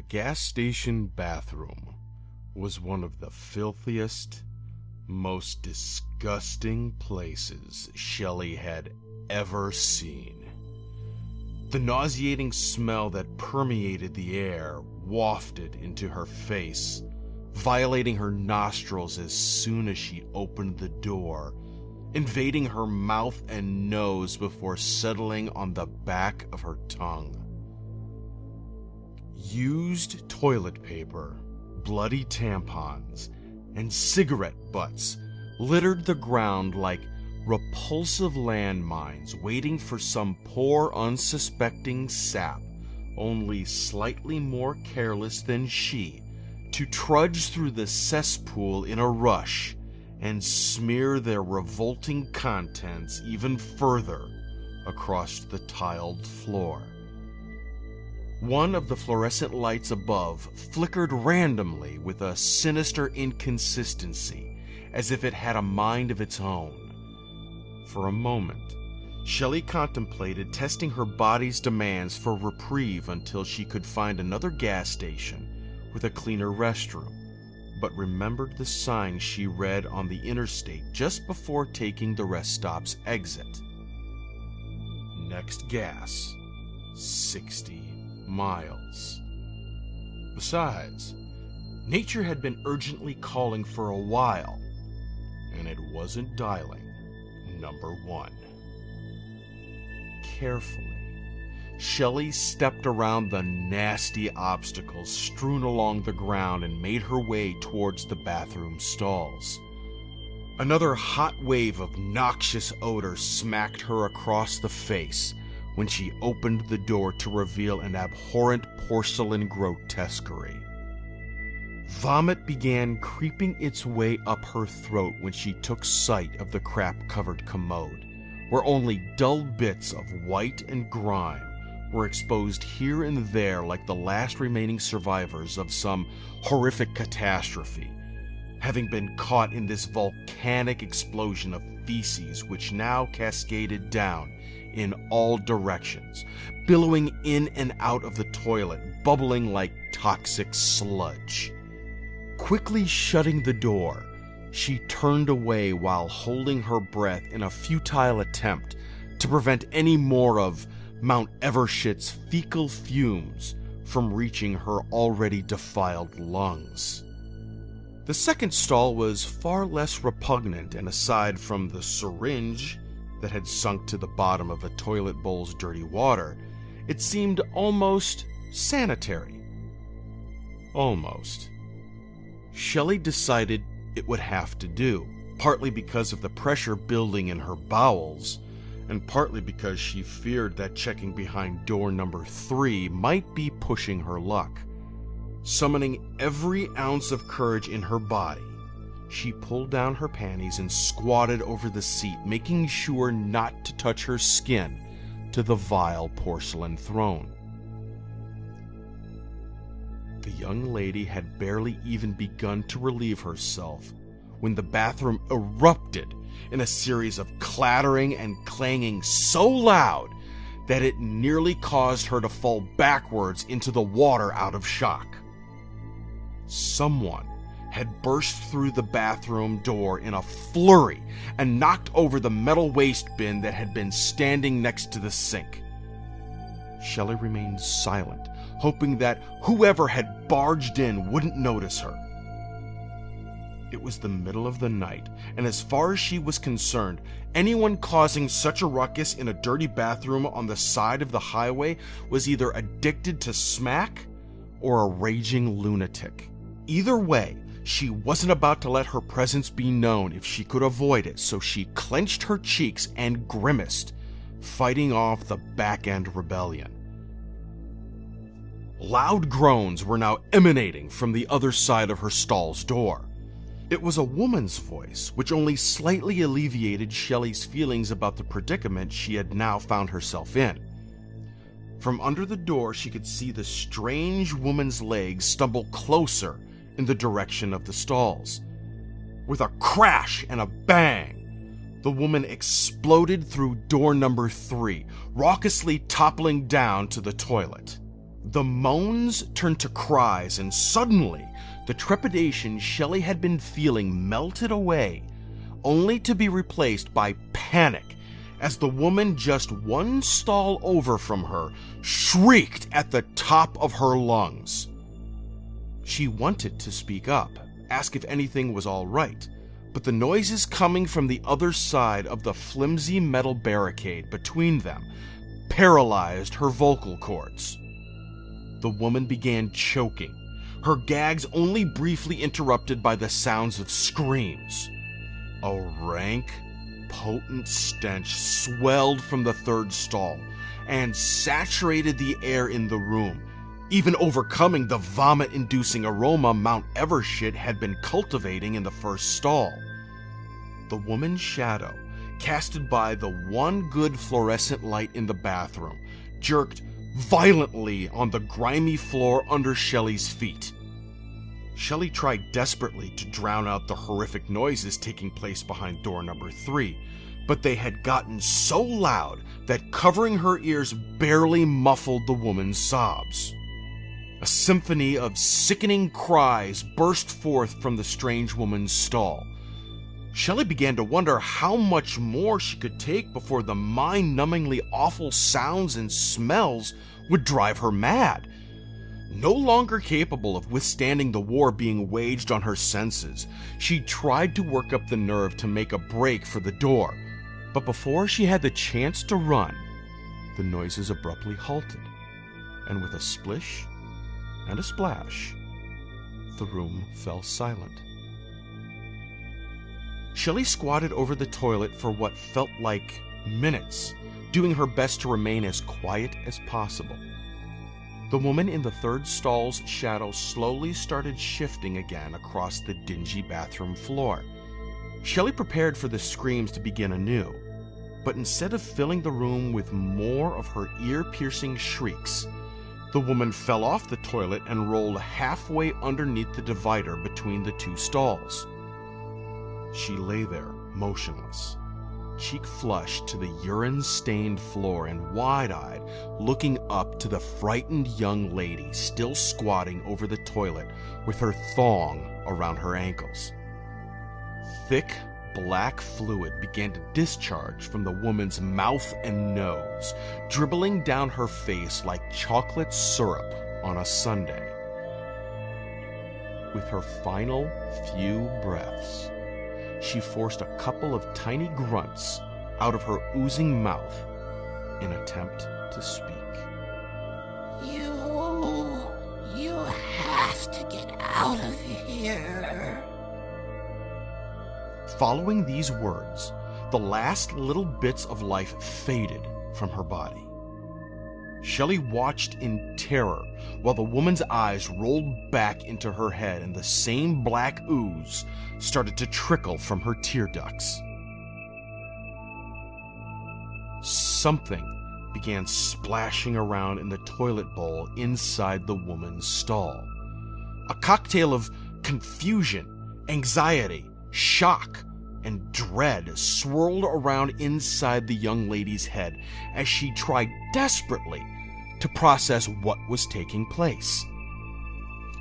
gas station bathroom was one of the filthiest, most disgusting places Shelley had ever seen. The nauseating smell that permeated the air wafted into her face, violating her nostrils as soon as she opened the door, invading her mouth and nose before settling on the back of her tongue. Used toilet paper, bloody tampons, and cigarette butts littered the ground like repulsive landmines waiting for some poor unsuspecting sap, only slightly more careless than she, to trudge through the cesspool in a rush and smear their revolting contents even further across the tiled floor. One of the fluorescent lights above flickered randomly with a sinister inconsistency, as if it had a mind of its own. For a moment, Shelley contemplated testing her body's demands for reprieve until she could find another gas station with a cleaner restroom, but remembered the sign she read on the interstate just before taking the rest stop's exit. Next gas, 60 miles. Besides, nature had been urgently calling for a while, and it wasn't dialing number one. Carefully, Shelley stepped around the nasty obstacles strewn along the ground and made her way towards the bathroom stalls. Another hot wave of noxious odor smacked her across the face when she opened the door to reveal an abhorrent porcelain grotesquerie. Vomit began creeping its way up her throat when she took sight of the crap-covered commode, where only dull bits of white and grime were exposed here and there like the last remaining survivors of some horrific catastrophe, having been caught in this volcanic explosion of feces which now cascaded down in all directions, billowing in and out of the toilet, bubbling like toxic sludge. Quickly shutting the door, she turned away while holding her breath in a futile attempt to prevent any more of Mount Evershit's fecal fumes from reaching her already defiled lungs. The second stall was far less repugnant, and aside from the syringe that had sunk to the bottom of the toilet bowl's dirty water, it seemed almost sanitary. Almost. Shelley decided it would have to do, partly because of the pressure building in her bowels, and partly because she feared that checking behind door number 3 might be pushing her luck. Summoning every ounce of courage in her body, she pulled down her panties and squatted over the seat, making sure not to touch her skin to the vile porcelain throne. The young lady had barely even begun to relieve herself when the bathroom erupted in a series of clattering and clanging so loud that it nearly caused her to fall backwards into the water out of shock. Someone had burst through the bathroom door in a flurry and knocked over the metal waste bin that had been standing next to the sink. Shelley remained silent, hoping that whoever had barged in wouldn't notice her. It was the middle of the night, and as far as she was concerned, anyone causing such a ruckus in a dirty bathroom on the side of the highway was either addicted to smack or a raging lunatic. Either way, she wasn't about to let her presence be known if she could avoid it, so she clenched her cheeks and grimaced, fighting off the back-end rebellion. Loud groans were now emanating from the other side of her stall's door. It was a woman's voice, which only slightly alleviated Shelley's feelings about the predicament she had now found herself in. From under the door, she could see the strange woman's legs stumble closer in the direction of the stalls. With a crash and a bang, the woman exploded through door number 3, raucously toppling down to the toilet. The moans turned to cries, and suddenly, the trepidation Shelley had been feeling melted away, only to be replaced by panic as the woman just one stall over from her shrieked at the top of her lungs. She wanted to speak up, ask if anything was all right, but the noises coming from the other side of the flimsy metal barricade between them paralyzed her vocal cords. The woman began choking, her gags only briefly interrupted by the sounds of screams. A rank, potent stench swelled from the third stall and saturated the air in the room, even overcoming the vomit-inducing aroma Mount Evershit had been cultivating in the first stall. The woman's shadow, casted by the one good fluorescent light in the bathroom, jerked violently on the grimy floor under Shelley's feet. Shelley tried desperately to drown out the horrific noises taking place behind door number 3, but they had gotten so loud that covering her ears barely muffled the woman's sobs. A symphony of sickening cries burst forth from the strange woman's stall. Shelley began to wonder how much more she could take before the mind-numbingly awful sounds and smells would drive her mad. No longer capable of withstanding the war being waged on her senses, she tried to work up the nerve to make a break for the door. But before she had the chance to run, the noises abruptly halted, and with a splish and a splash, the room fell silent. Shelley squatted over the toilet for what felt like minutes, doing her best to remain as quiet as possible. The woman in the third stall's shadow slowly started shifting again across the dingy bathroom floor. Shelley prepared for the screams to begin anew, but instead of filling the room with more of her ear-piercing shrieks, the woman fell off the toilet and rolled halfway underneath the divider between the two stalls. She lay there, motionless, cheek flushed to the urine-stained floor and wide-eyed, looking up to the frightened young lady still squatting over the toilet with her thong around her ankles. Thick, black fluid began to discharge from the woman's mouth and nose, dribbling down her face like chocolate syrup on a sundae. With her final few breaths, she forced a couple of tiny grunts out of her oozing mouth in attempt to speak. You have to get out of here. Following these words, the last little bits of life faded from her body. Shelley watched in terror while the woman's eyes rolled back into her head and the same black ooze started to trickle from her tear ducts. Something began splashing around in the toilet bowl inside the woman's stall. A cocktail of confusion, anxiety, shock, and dread swirled around inside the young lady's head as she tried desperately to process what was taking place.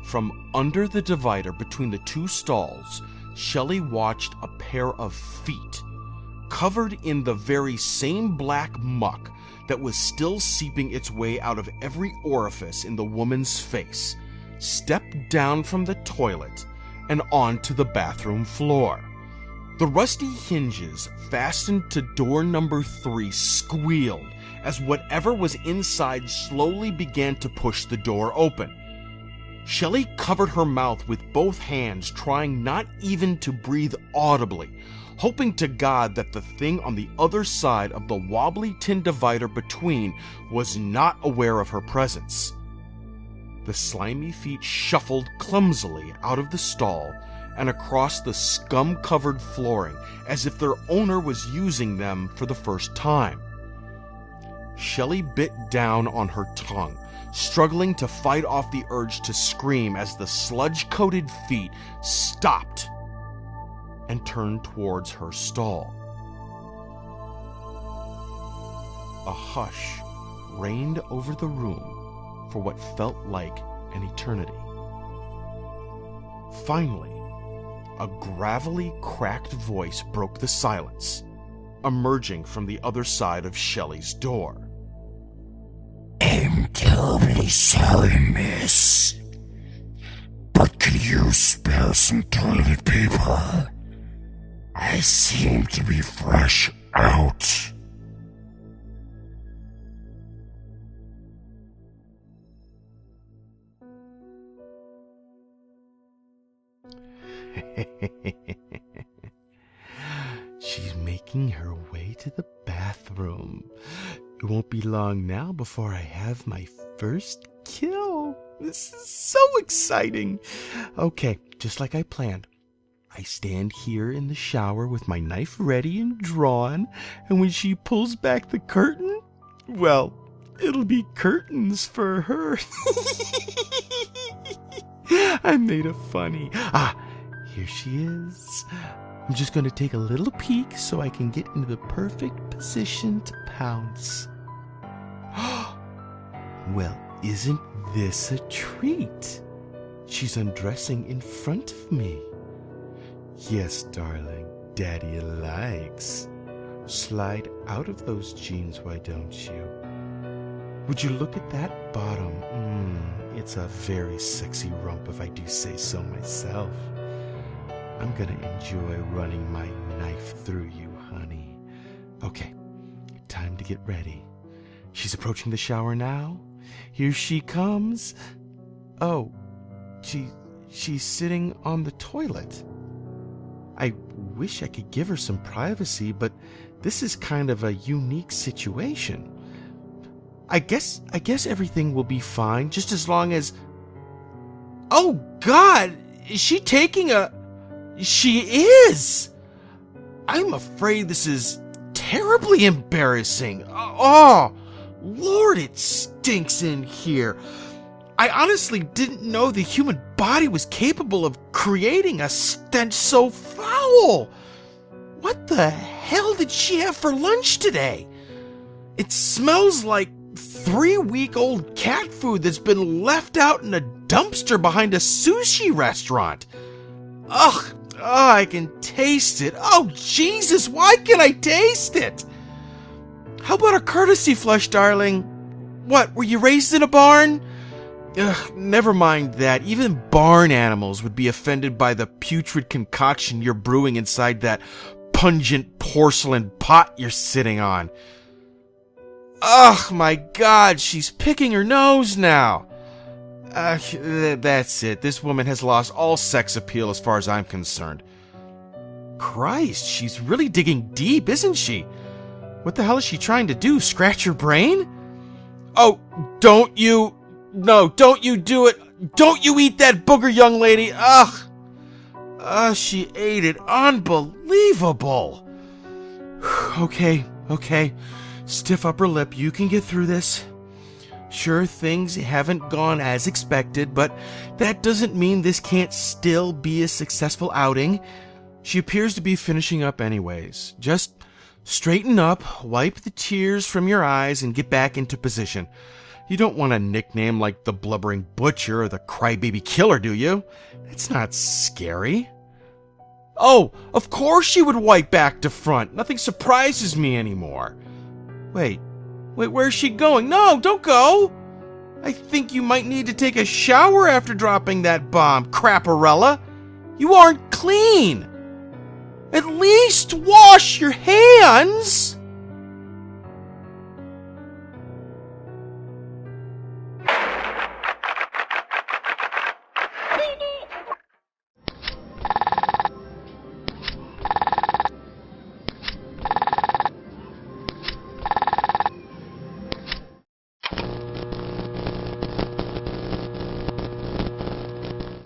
From under the divider between the two stalls, Shelley watched a pair of feet, covered in the very same black muck that was still seeping its way out of every orifice in the woman's face, step down from the toilet and onto the bathroom floor. The rusty hinges fastened to door number 3 squealed as whatever was inside slowly began to push the door open. Shelley covered her mouth with both hands, trying not even to breathe audibly, hoping to God that the thing on the other side of the wobbly tin divider between was not aware of her presence. The slimy feet shuffled clumsily out of the stall and across the scum-covered flooring as if their owner was using them for the first time. Shelley bit down on her tongue, struggling to fight off the urge to scream as the sludge-coated feet stopped and turned towards her stall. A hush reigned over the room for what felt like an eternity. Finally, a gravelly, cracked voice broke the silence, emerging from the other side of Shelley's door. I'm terribly sorry, miss. But could you spare some toilet paper? I seem to be fresh out. She's making her way to the bathroom. It won't be long now before I have my first kill. This is so exciting. Okay, just like I planned. I stand here in the shower with my knife ready and drawn, and when she pulls back the curtain, well, it'll be curtains for her. I made a funny. Here she is. I'm just going to take a little peek so I can get into the perfect position to pounce. Well, isn't this a treat? She's undressing in front of me. Yes, darling, Daddy likes. Slide out of those jeans, why don't you? Would you look at that bottom? It's a very sexy rump if I do say so myself. I'm gonna enjoy running my knife through you, honey. Okay, time to get ready. She's approaching the shower now. Here she comes. Oh, she's sitting on the toilet. I wish I could give her some privacy, but this is kind of a unique situation. I guess everything will be fine, just as long as... Oh, God! Is she taking a... She is! I'm afraid this is terribly embarrassing. Oh, Lord, it stinks in here. I honestly didn't know the human body was capable of creating a stench so foul. What the hell did she have for lunch today? It smells like 3-week-old cat food that's been left out in a dumpster behind a sushi restaurant. Ugh, I can taste it. Oh, Jesus, why can't I taste it? How about a courtesy flush, darling? What, were you raised in a barn? Ugh, never mind that. Even barn animals would be offended by the putrid concoction you're brewing inside that pungent porcelain pot you're sitting on. Ugh, my God, she's picking her nose now. That's it. This woman has lost all sex appeal as far as I'm concerned. Christ, she's really digging deep, isn't she? What the hell is she trying to do? Scratch her brain? Oh, don't you... No, don't you do it. Don't you eat that booger, young lady. Ugh. She ate it. Unbelievable. Okay. Stiff upper lip. You can get through this. Sure, things haven't gone as expected, but that doesn't mean this can't still be a successful outing. She appears to be finishing up anyways. Just straighten up, wipe the tears from your eyes, and get back into position. You don't want a nickname like the Blubbering Butcher or the Crybaby Killer, do you? It's not scary. Oh, of course she would wipe back to front. Nothing surprises me anymore. Wait, where's she going? No, don't go! I think you might need to take a shower after dropping that bomb, Craparella. You aren't clean. At least wash your hands!